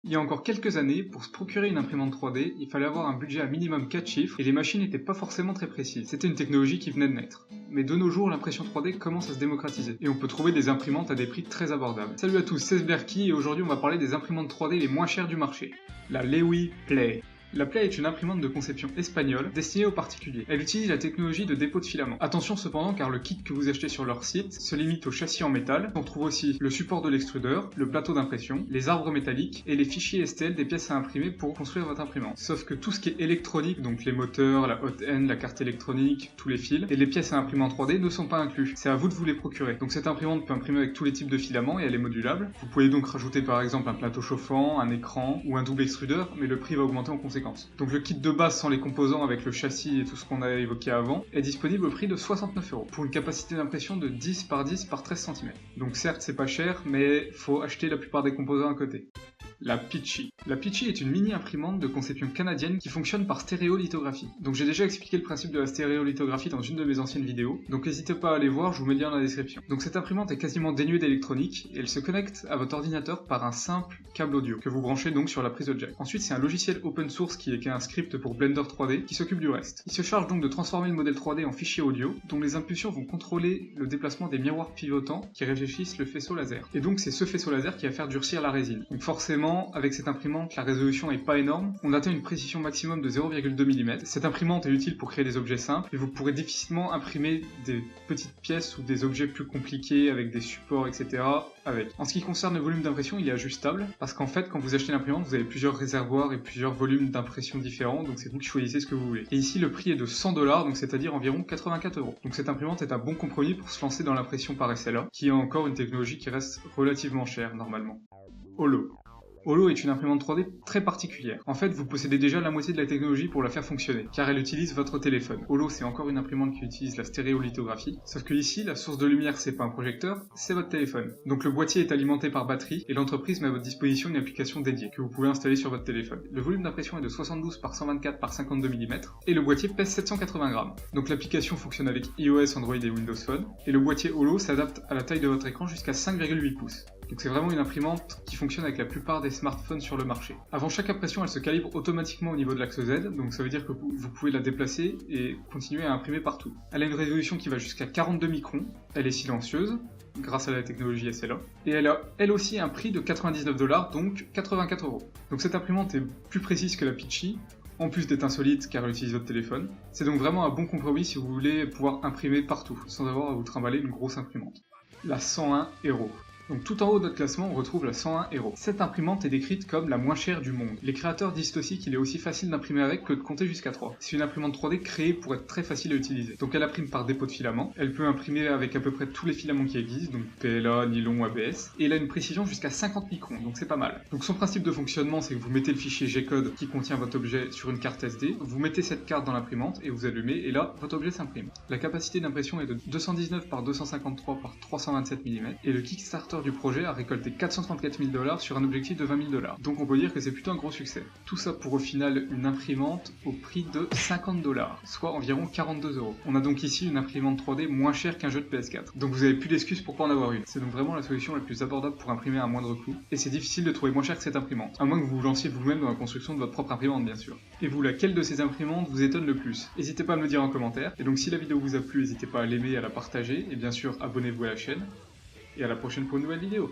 Il y a encore quelques années, pour se procurer une imprimante 3D, il fallait avoir un budget à minimum 4 chiffres et les machines n'étaient pas forcément très précises. C'était une technologie qui venait de naître. Mais de nos jours, l'impression 3D commence à se démocratiser et on peut trouver des imprimantes à des prix très abordables. Salut à tous, c'est Sberky et aujourd'hui on va parler des imprimantes 3D les moins chères du marché. La Lewy Play. La Play est une imprimante de conception espagnole destinée aux particuliers. Elle utilise la technologie de dépôt de filaments. Attention cependant car le kit que vous achetez sur leur site se limite au châssis en métal. On trouve aussi le support de l'extrudeur, le plateau d'impression, les arbres métalliques et les fichiers STL des pièces à imprimer pour construire votre imprimante. Sauf que tout ce qui est électronique, donc les moteurs, la hot end, la carte électronique, tous les fils, et les pièces à imprimer en 3D ne sont pas inclus. C'est à vous de vous les procurer. Donc cette imprimante peut imprimer avec tous les types de filaments et elle est modulable. Vous pouvez donc rajouter par exemple un plateau chauffant, un écran ou un double extrudeur, mais le prix va augmenter en conséquence. Donc le kit de base sans les composants avec le châssis et tout ce qu'on a évoqué avant est disponible au prix de 69 € pour une capacité d'impression de 10 par 10 par 13 cm. Donc certes c'est pas cher mais faut acheter la plupart des composants à côté. La Pitchy. La Pitchy est une mini imprimante de conception canadienne qui fonctionne par stéréolithographie. Donc j'ai déjà expliqué le principe de la stéréolithographie dans une de mes anciennes vidéos, donc n'hésitez pas à aller voir, je vous mets le lien dans la description. Donc cette imprimante est quasiment dénuée d'électronique et elle se connecte à votre ordinateur par un simple câble audio que vous branchez donc sur la prise de jack. Ensuite c'est un logiciel open source qui est un script pour Blender 3D qui s'occupe du reste. Il se charge donc de transformer le modèle 3D en fichier audio dont les impulsions vont contrôler le déplacement des miroirs pivotants qui réfléchissent le faisceau laser. Et donc c'est ce faisceau laser qui va faire durcir la résine. Donc forcément avec cette imprimante, la résolution est pas énorme, on atteint une précision maximum de 0,2 mm. Cette imprimante est utile pour créer des objets simples, et vous pourrez difficilement imprimer des petites pièces ou des objets plus compliqués avec des supports, etc. avec. En ce qui concerne le volume d'impression, il est ajustable, parce qu'en fait, quand vous achetez l'imprimante, vous avez plusieurs réservoirs et plusieurs volumes d'impression différents, donc c'est vous qui choisissez ce que vous voulez. Et ici, le prix est de 100 $, donc c'est-à-dire environ 84 €. Donc cette imprimante est un bon compromis pour se lancer dans l'impression par SLA, qui est encore une technologie qui reste relativement chère, normalement. Holo. Holo est une imprimante 3D très particulière. En fait, vous possédez déjà la moitié de la technologie pour la faire fonctionner, car elle utilise votre téléphone. Holo, c'est encore une imprimante qui utilise la stéréolithographie, sauf que ici, la source de lumière, c'est pas un projecteur, c'est votre téléphone. Donc le boîtier est alimenté par batterie, et l'entreprise met à votre disposition une application dédiée, que vous pouvez installer sur votre téléphone. Le volume d'impression est de 72 par 124 par 52 mm, et le boîtier pèse 780 grammes. Donc l'application fonctionne avec iOS, Android et Windows Phone, et le boîtier Holo s'adapte à la taille de votre écran jusqu'à 5,8 pouces. Donc c'est vraiment une imprimante qui fonctionne avec la plupart des smartphones sur le marché. Avant chaque impression, elle se calibre automatiquement au niveau de l'axe Z, donc ça veut dire que vous pouvez la déplacer et continuer à imprimer partout. Elle a une résolution qui va jusqu'à 42 microns, elle est silencieuse, grâce à la technologie SLA, et elle a elle aussi un prix de 99 $, donc 84 €. Donc cette imprimante est plus précise que la Pitchy, en plus d'être insolite car elle utilise votre téléphone. C'est donc vraiment un bon compromis si vous voulez pouvoir imprimer partout, sans avoir à vous trimballer une grosse imprimante. La 101 €. Donc tout en haut de notre classement, on retrouve la 101 €. Cette imprimante est décrite comme la moins chère du monde. Les créateurs disent aussi qu'il est aussi facile d'imprimer avec que de compter jusqu'à 3. C'est une imprimante 3D créée pour être très facile à utiliser. Donc elle imprime par dépôt de filaments, elle peut imprimer avec à peu près tous les filaments qui existent, donc PLA, nylon, ABS, et elle a une précision jusqu'à 50 microns, donc c'est pas mal. Donc son principe de fonctionnement, c'est que vous mettez le fichier G-code qui contient votre objet sur une carte SD, vous mettez cette carte dans l'imprimante et vous allumez, et là, votre objet s'imprime. La capacité d'impression est de 219 par 253 par 327 mm, et le Kickstarter du projet a récolté 434 000 $ sur un objectif de 20 000 $. Donc on peut dire que c'est plutôt un gros succès. Tout ça pour au final une imprimante au prix de 50 $, soit environ 42 €. On a donc ici une imprimante 3D moins chère qu'un jeu de PS4. Donc vous avez plus d'excuses pour pas en avoir une. C'est donc vraiment la solution la plus abordable pour imprimer à un moindre coût, et c'est difficile de trouver moins cher que cette imprimante, à moins que vous vous lanciez vous-même dans la construction de votre propre imprimante bien sûr. Et vous, laquelle de ces imprimantes vous étonne le plus? N'hésitez pas à me le dire en commentaire, et donc si la vidéo vous a plu, n'hésitez pas à l'aimer et à la partager, et bien sûr abonnez-vous à la chaîne, et à la prochaine pour une nouvelle vidéo.